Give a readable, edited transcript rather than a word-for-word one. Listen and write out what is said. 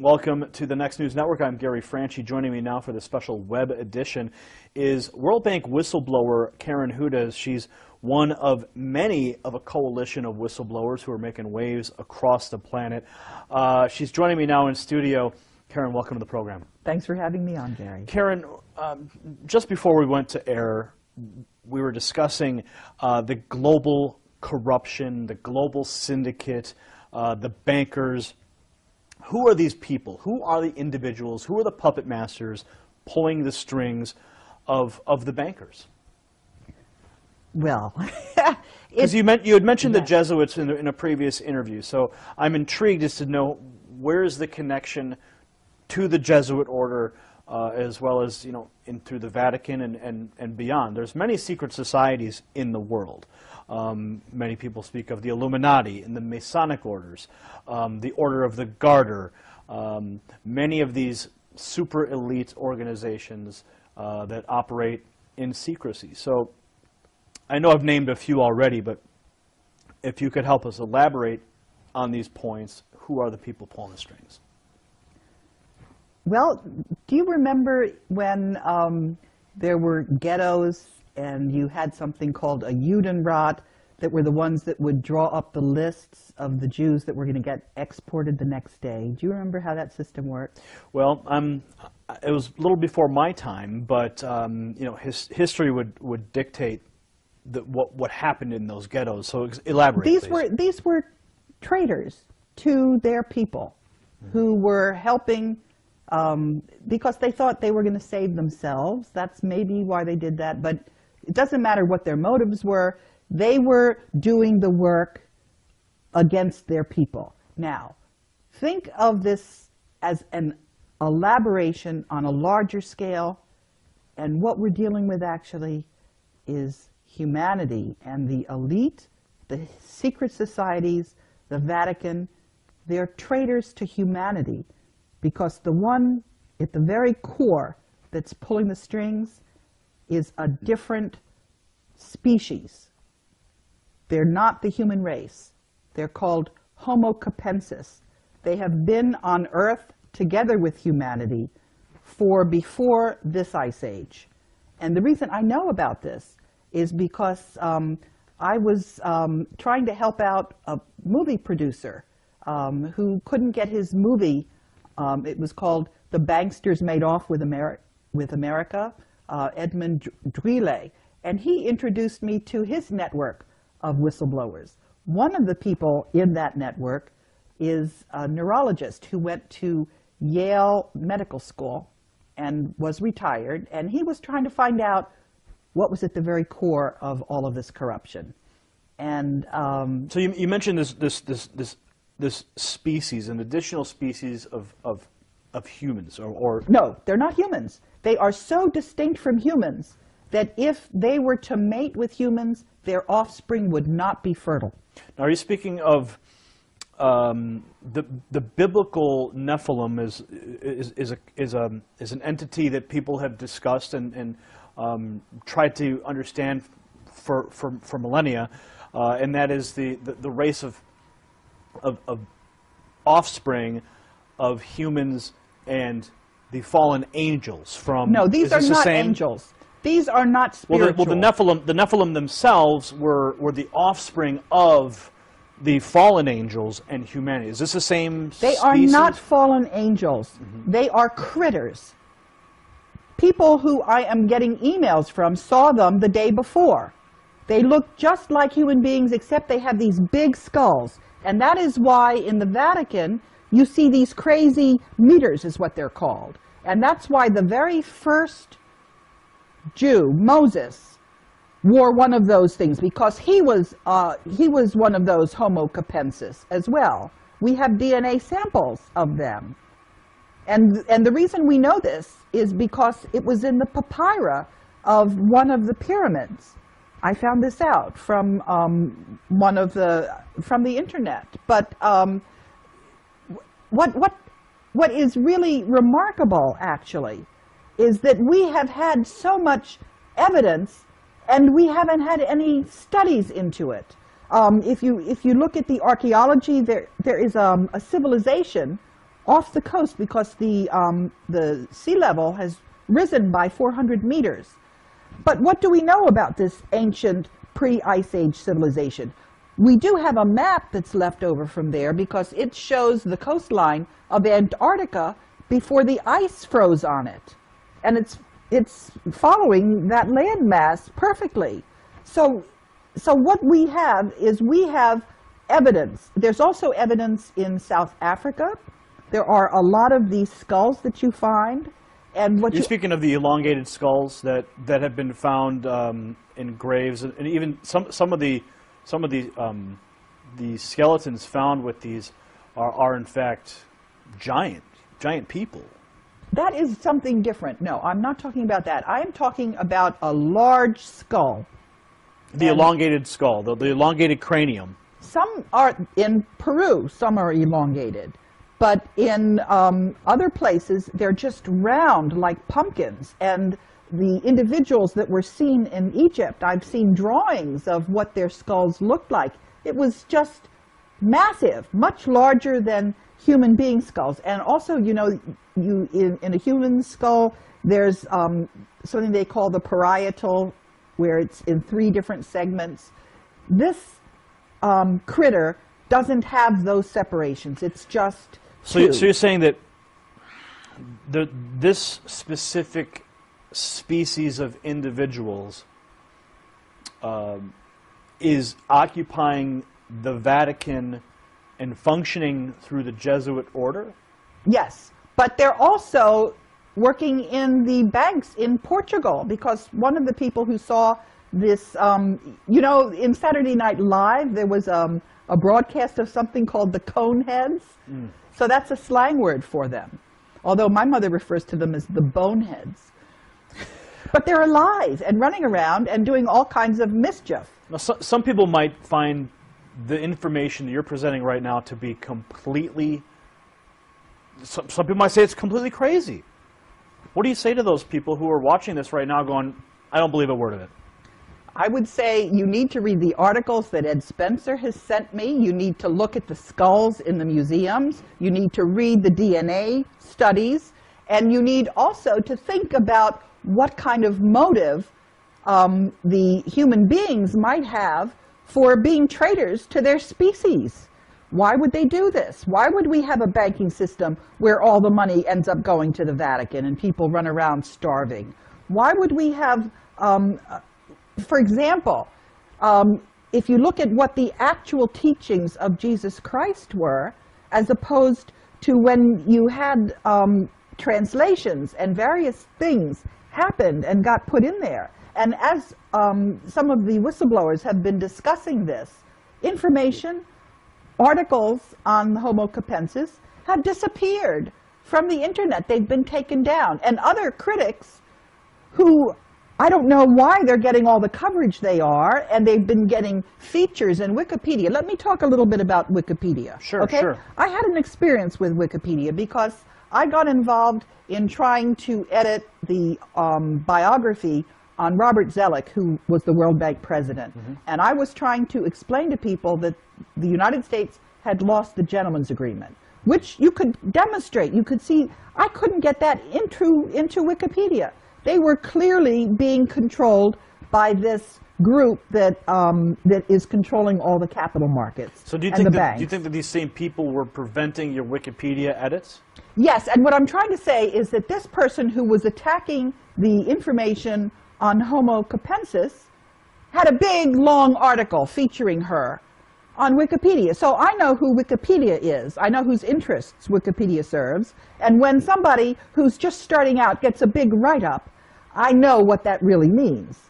Welcome to the Next News Network. I'm Gary Franchi. Joining me now for the special web edition is World Bank whistleblower Karen Hudes. She's one of many of a coalition of whistleblowers who are making waves across the planet. She's joining me now in studio. Karen, welcome to the program. Thanks for having me on, Gary. Karen, just before we went to air, we were discussing the global corruption, the global syndicate, the bankers. Who are these people? Who are the individuals? Who are the puppet masters pulling the strings of the bankers? Well, because you had mentioned the Jesuits in a previous interview, so I'm intrigued as to know where is the connection to the Jesuit order, as well as through the Vatican and beyond. There's many secret societies in the world. Many people speak of the Illuminati and the Masonic orders, the Order of the Garter, many of these super elite organizations that operate in secrecy. So I know I've named a few already, but if you could help us elaborate on these points, who are the people pulling the strings? Well, do you remember when there were ghettos and you had something called a Judenrat that were the ones that would draw up the lists of the Jews that were going to get exported the next day? Do you remember how that system worked? Well, it was a little before my time, but history would dictate what happened in those ghettos. So elaborate, These were traitors to their people who were helping because they thought they were going to save themselves. That's maybe why they did that, but it doesn't matter what their motives were. They were doing the work against their people. Now, think of this as an elaboration on a larger scale, and what we're dealing with actually is humanity and the elite, the secret societies, the Vatican. They're traitors to humanity, because the one at the very core that's pulling the strings is a different species. They're not the human race. They're called Homo capensis. They have been on Earth together with humanity for before this ice age. And the reason I know about this is because I was trying to help out a movie producer who couldn't get his movie. It was called The Banksters Made Off with America, Edmund Drille. And he introduced me to his network of whistleblowers. One of the people in that network is a neurologist who went to Yale Medical School and was retired. And he was trying to find out what was at the very core of all of this corruption. And so you mentioned this species, an additional species of humans, or no, they're not humans. They are so distinct from humans that if they were to mate with humans, their offspring would not be fertile. Now, are you speaking of the biblical Nephilim is an entity that people have discussed and tried to understand for millennia, and that is the race of offspring of humans and the fallen angels from. No, these are not angels. These are not spiritual. Well, the Nephilim themselves were the offspring of the fallen angels and humanity. Is this the same species? They are not fallen angels. They are critters. People who I am getting emails from saw them the day before. They look just like human beings, except they have these big skulls. And that is why in the Vatican you see these crazy meters, is what they're called. And that's why the very first Jew, Moses, wore one of those things, because he was one of those Homo capensis as well. We have DNA samples of them. And the reason we know this is because it was in the papyri of one of the pyramids. I found this out from from the internet. But what is really remarkable, actually, is that we have had so much evidence, and we haven't had any studies into it. If you look at the archaeology, there is a civilization off the coast because the sea level has risen by 400 meters. But what do we know about this ancient pre-Ice Age civilization? We do have a map that's left over from there because it shows the coastline of Antarctica before the ice froze on it. And it's following that landmass perfectly. So what we have is we have evidence. There's also evidence in South Africa. There are a lot of these skulls that you find. And what You're speaking of the elongated skulls that have been found in graves, and even some of the skeletons found with these are in fact giant people. That is something different. No, I'm not talking about that. I am talking about a large skull. The elongated skull, the elongated cranium. Some are in Peru, some are elongated. But in other places, they're just round like pumpkins. And the individuals that were seen in Egypt, I've seen drawings of what their skulls looked like. It was just massive, much larger than human being skulls. And also, you know, in a human skull, there's something they call the parietal, where it's in 3 different segments. This critter doesn't have those separations. It's just so you're saying that this specific species of individuals is occupying the Vatican and functioning through the Jesuit order? Yes, but they're also working in the banks in Portugal, because one of the people who saw this, you know, in Saturday Night Live, there was a broadcast of something called the Coneheads. So that's a slang word for them, although my mother refers to them as the Boneheads. But they're alive and running around and doing all kinds of mischief. Now, some people might find the information that you're presenting right now to be completely, some people might say it's completely crazy. What do you say to those people who are watching this right now going, I don't believe a word of it? I would say you need to read the articles that Ed Spencer has sent me. You need to look at the skulls in the museums. You need to read the DNA studies. And you need also to think about what kind of motive the human beings might have for being traitors to their species. Why would they do this? Why would we have a banking system where all the money ends up going to the Vatican and people run around starving? Why would we have, for example, if you look at what the actual teachings of Jesus Christ were, as opposed to when you had translations and various things happened and got put in there. And as some of the whistleblowers have been discussing this, information, articles on Homo capensis have disappeared from the internet. They've been taken down. And other critics who, I don't know why they're getting all the coverage they are, and they've been getting features in Wikipedia. Let me talk a little bit about Wikipedia. Sure, okay? sure. I had an experience with Wikipedia because I got involved in trying to edit the biography on Robert Zoellick, who was the World Bank president. And I was trying to explain to people that the United States had lost the gentleman's agreement, which you could demonstrate. You could see, I couldn't get that into Wikipedia. They were clearly being controlled by this group that that is controlling all the capital markets. So do you and think that these same people were preventing your Wikipedia edits? Yes, and what I'm trying to say is that this person who was attacking the information on Homo capensis had a big, long article featuring her on Wikipedia. So I know who Wikipedia is. I know whose interests Wikipedia serves. And when somebody who's just starting out gets a big write-up, I know what that really means.